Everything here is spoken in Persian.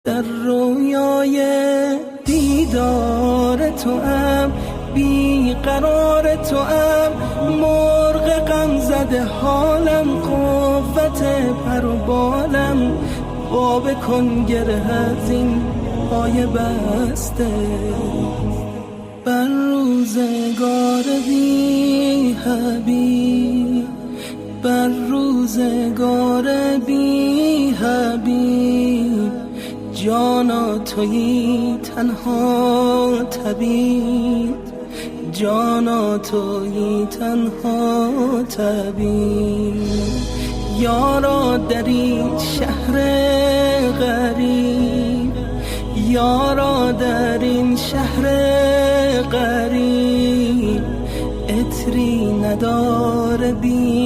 در رویای دیدار توام، بیقرار توام، مرغ غم زده حالم، قوت پر و بالم، باب کن گره از این پای بسته. بر روزگار بی حبیب، بر روزگار بی حبیب، جانا تویی تنها طبیب، جانا تویی تنها طبیب. یارا در این شهر غریب، یارا در این شهر غریب، عطری نداره بی